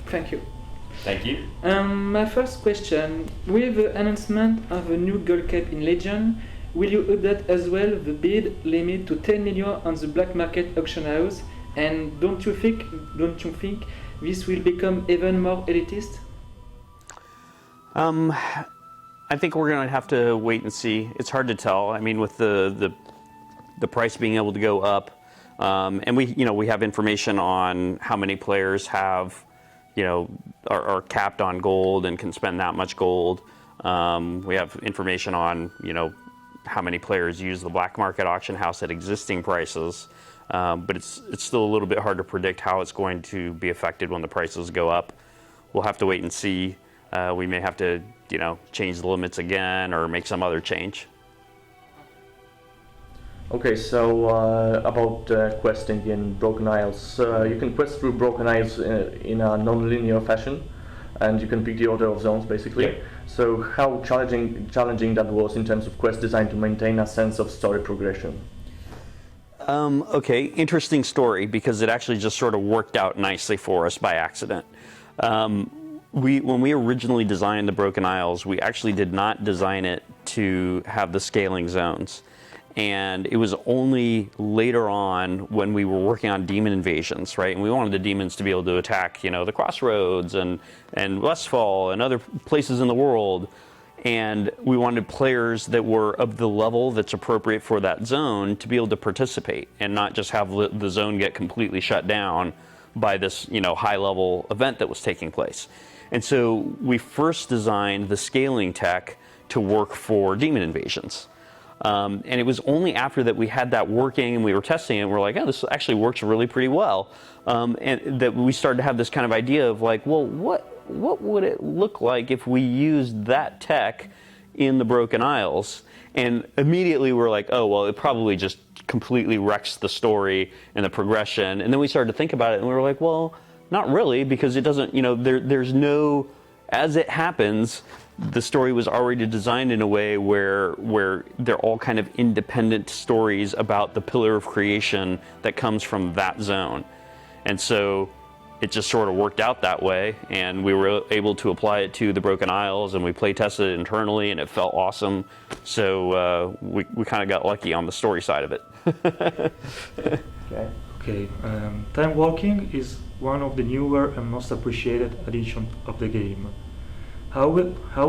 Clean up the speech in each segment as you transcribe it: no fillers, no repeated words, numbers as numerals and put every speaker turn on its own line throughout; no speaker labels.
Thank you.
Thank you.
My first question, with the announcement of a new gold cap in Legion, will you update as well the bid limit to 10 million on the black market auction house? And don't you think this will become even more elitist?
I think we're going to have to wait and see. It's hard to tell. I mean, with the price being able to go up, and we have information on how many players have, are capped on gold and can spend that much gold. We have information on, how many players use the black market auction house at existing prices. But it's still a little bit hard to predict how it's going to be affected when the prices go up. We'll have to wait and see. We may have to, change the limits again or make some other change.
Okay, so about questing in Broken Isles. You can quest through Broken Isles in a non-linear fashion, and you can pick the order of zones, basically.
Yep.
So how challenging that was in terms of quest design to maintain a sense of story progression?
Okay, interesting story, because it actually just sort of worked out nicely for us by accident. When we originally designed the Broken Isles, we actually did not design it to have the scaling zones. And it was only later on when we were working on demon invasions, right? And we wanted the demons to be able to attack, the Crossroads and Westfall and other places in the world. And we wanted players that were of the level that's appropriate for that zone to be able to participate and not just have the zone get completely shut down by this, high-level event that was taking place. And so we first designed the scaling tech to work for demon invasions. And it was only after that we had that working and we were testing it, and we're like, oh, this actually works really pretty well. And that we started to have this kind of idea of like, well, what would it look like if we used that tech in the Broken Isles? And immediately we're like, oh, well, it probably just completely wrecks the story and the progression. And then we started to think about it, and we were like, well, not really, because it doesn't, there's no, as it happens, the story was already designed in a way where they're all kind of independent stories about the pillar of creation that comes from that zone. And so it just sort of worked out that way, and we were able to apply it to the Broken Isles, and we play tested it internally, and it felt awesome. So we kind of got lucky on the story side of it.
Okay. Time walking is one of the newer and most appreciated additions of the game. How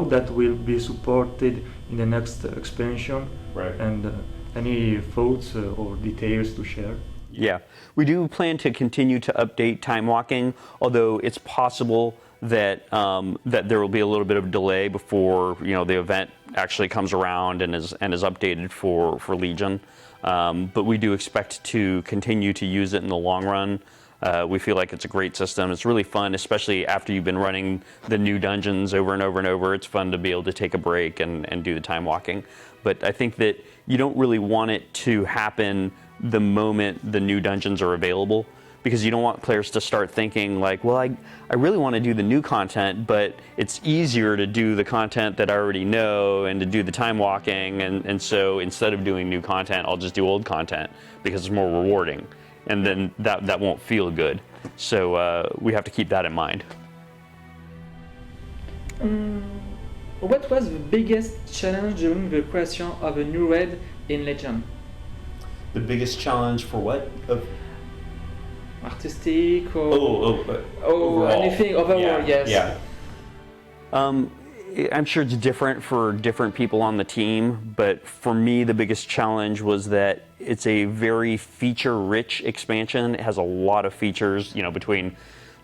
that will be supported in the next expansion? Right. And any thoughts or details to share?
Yeah, we do plan to continue to update time walking, although it's possible that that there will be a little bit of delay before the event actually comes around and is updated for Legion. But we do expect to continue to use it in the long run. We feel like it's a great system. It's really fun, especially after you've been running the new dungeons over and over and over. It's fun to be able to take a break and do the time walking. But I think that you don't really want it to happen the moment the new dungeons are available, because you don't want players to start thinking like, well, I really want to do the new content, but it's easier to do the content that I already know and to do the time walking. And so instead of doing new content, I'll just do old content because it's more rewarding. And then that won't feel good. So we have to keep that in mind.
What was the biggest challenge during the creation of a new raid in Legion?
The biggest challenge for what?
Artistic or
overall.
Anything overall? Yes.
Yeah. I'm sure it's different for different people on the team, but for me the biggest challenge was that it's a very feature-rich expansion. It has a lot of features, between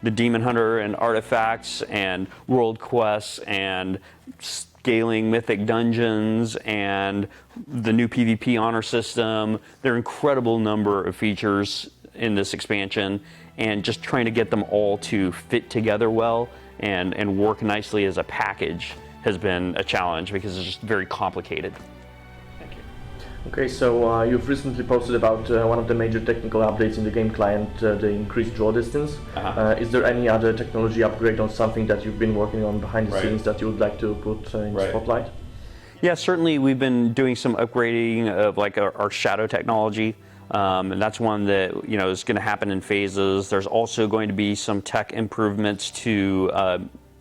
the Demon Hunter and artifacts and world quests and scaling mythic dungeons and the new PvP honor system. There are an incredible number of features in this expansion, and just trying to get them all to fit together well and work nicely as a package has been a challenge because it's just very complicated.
Thank you.
Okay, so you've recently posted about one of the major technical updates in the game client, the increased draw distance. Is there any other technology upgrade on something that you've been working on behind the scenes that you would like to put in the spotlight?
Yeah, certainly we've been doing some upgrading of like our shadow technology. And that's one that is going to happen in phases. There's also going to be some tech improvements to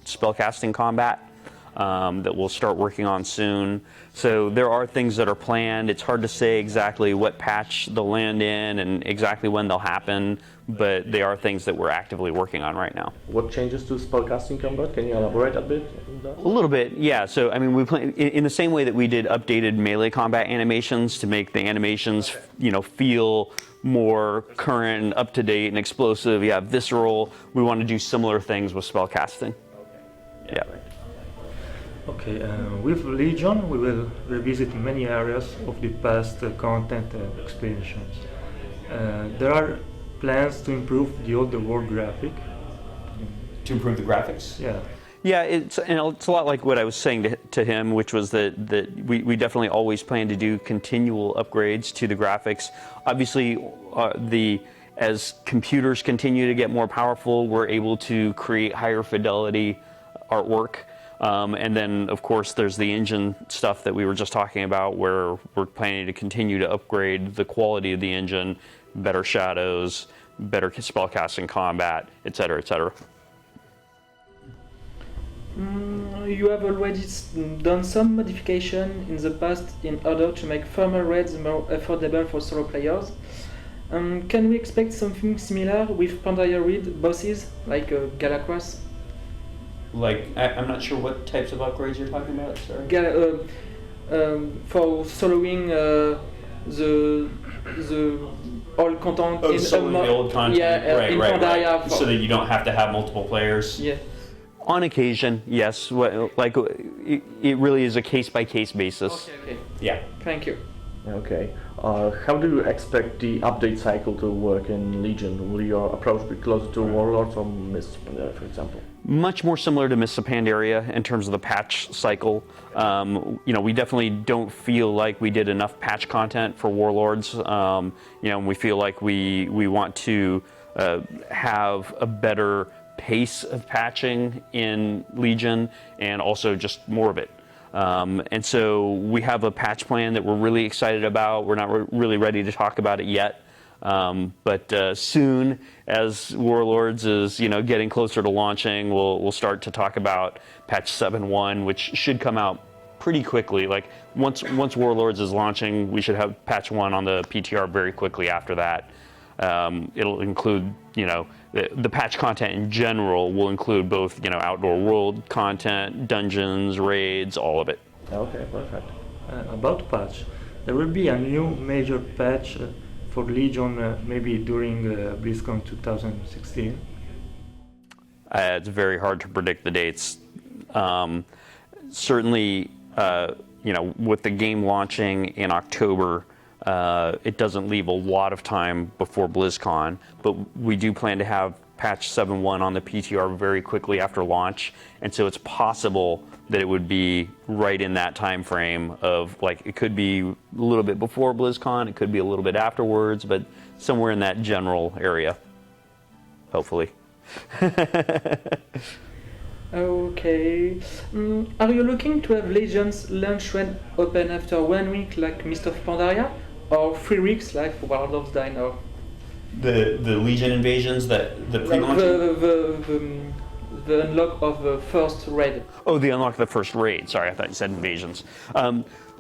spellcasting combat that we'll start working on soon. So there are things that are planned. It's hard to say exactly what patch they'll land in and exactly when they'll happen, but they are things that we're actively working on right now.
What changes to spellcasting combat? Can you elaborate a bit on that?
A little bit, yeah. So I mean, we plan in the same way that we did updated melee combat animations to make the animations, feel more current, up to date, and explosive. Yeah, visceral. We want to do similar things with spellcasting. Yeah.
Okay, with Legion, we will revisit many areas of the past content expansions. There are plans to improve the older world graphic.
To improve the graphics?
Yeah.
Yeah, it's a lot like what I was saying to him, which was that we definitely always plan to do continual upgrades to the graphics. Obviously, as computers continue to get more powerful, we're able to create higher fidelity artwork. And then, of course, there's the engine stuff that we were just talking about, where we're planning to continue to upgrade the quality of the engine, better shadows, better spellcasting combat, etc., etc.
You have already done some modification in the past in order to make formal raids more affordable for solo players. Can we expect something similar with Pandaria raid bosses like Galacross?
Like, I'm not sure what types of upgrades you're talking about, sorry.
For soloing the old content
in the old content,
in Pandaria.
So that you don't have to have multiple players.
Yeah.
On occasion, yes. It really is a case-by-case basis.
Okay.
Yeah.
Thank you.
Okay. How do you expect the update cycle to work in Legion? Will your approach be closer to Warlords or Mists, for example?
Much more similar to Mists of Pandaria in terms of the patch cycle. We definitely don't feel like we did enough patch content for Warlords. We feel like we want to have a better pace of patching in Legion and also just more of it. And so we have a patch plan that we're really excited about. We're not really ready to talk about it yet. But soon, as Warlords is getting closer to launching, we'll start to talk about patch 7.1, which should come out pretty quickly. Like once Warlords is launching, we should have patch 1 on the PTR very quickly after that. It'll include the patch content in general will include both outdoor world content, dungeons, raids, all of it.
Okay, perfect.
About patch, there will be a new major patch for Legion maybe during BlizzCon 2016?
It's very hard to predict the dates. Certainly, with the game launching in October, it doesn't leave a lot of time before BlizzCon, but we do plan to have patch 7.1 on the PTR very quickly after launch, and so it's possible that it would be right in that time frame of, like, it could be a little bit before BlizzCon, it could be a little bit afterwards, but somewhere in that general area, hopefully.
Okay. Are you looking to have Legion's launch when open after 1 week like Mist of Pandaria, or 3 weeks like World of Dino?
The Legion invasions, the pre-launch?
The unlock of the first raid.
Oh, the unlock of the first raid. Sorry, I thought you said invasions.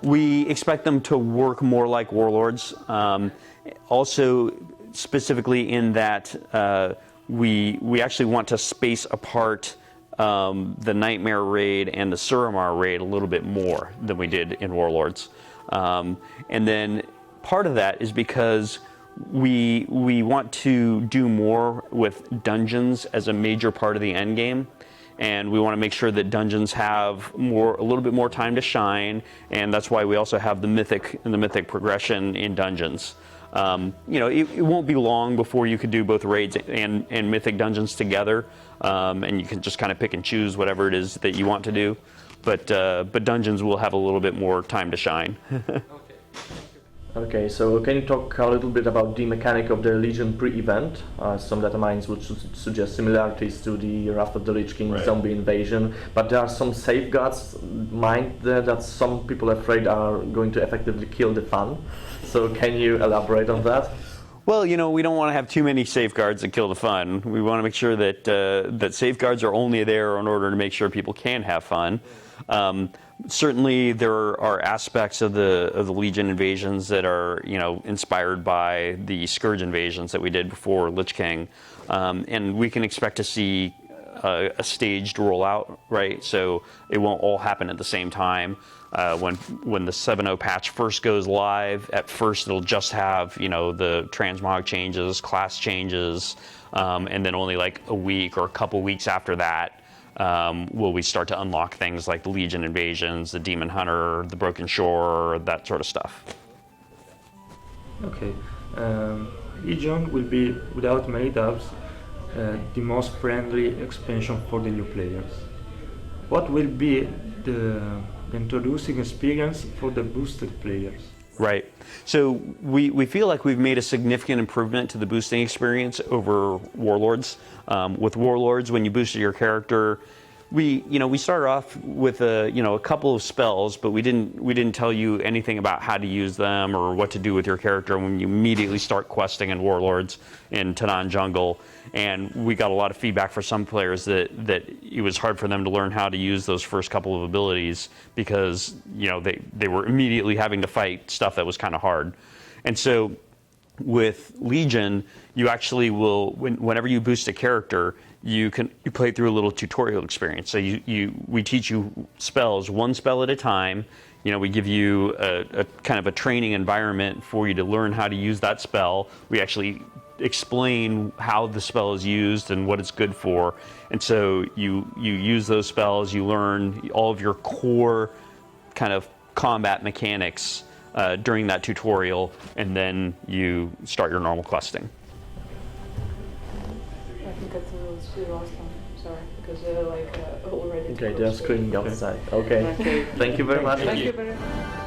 We expect them to work more like Warlords. Also, specifically in that we actually want to space apart the Nightmare raid and the Suramar raid a little bit more than we did in Warlords. And then part of that is because we want to do more with dungeons as a major part of the end game, and we want to make sure that dungeons have a little bit more time to shine, and that's why we also have the mythic progression in dungeons. It won't be long before you could do both raids and mythic dungeons together, and you can just kind of pick and choose whatever it is that you want to do. But dungeons will have a little bit more time to shine.
Okay.
Okay, so can you talk a little bit about the mechanic of the Legion pre-event? Some data mines would suggest similarities to the Wrath of the Lich King zombie invasion, but there are some safeguards mined there that some people are afraid are going to effectively kill the fun. So can you elaborate on that?
Well, you know, we don't want to have too many safeguards that kill the fun. We want to make sure that that safeguards are only there in order to make sure people can have fun. Certainly, there are aspects of the Legion invasions that are, you know, inspired by the Scourge invasions that we did before Lich King, and we can expect to see a staged rollout, right? So it won't all happen at the same time. When the 7.0 patch first goes live, at first it'll just have, you know, the transmog changes, class changes, and then only like a week or a couple weeks after that will we start to unlock things like the Legion invasions, the Demon Hunter, the Broken Shore, that sort of stuff.
Okay, Legion will be, without many doubts, the most friendly expansion for the new players. What will be the introducing experience for the boosted players?
Right. So we feel like we've made a significant improvement to the boosting experience over Warlords. With Warlords, when you boosted your character, we started off with a couple of spells, but we didn't tell you anything about how to use them or what to do with your character when you immediately start questing in Warlords in Tanan Jungle. And we got a lot of feedback for some players that it was hard for them to learn how to use those first couple of abilities because, you know, they were immediately having to fight stuff that was kind of hard. And so with Legion, you actually will, whenever you boost a character, you play through a little tutorial experience. So we teach you spells, one spell at a time. You know, we give you a kind of a training environment for you to learn how to use that spell. We actually explain how the spell is used and what it's good for. And so you use those spells, you learn all of your core kind of combat mechanics during that tutorial, and then you start your normal questing.
I think that's the last time. Sorry, because already.
Okay, they're screaming outside. Okay.
Okay.
Thank you very much.
Thank you very much.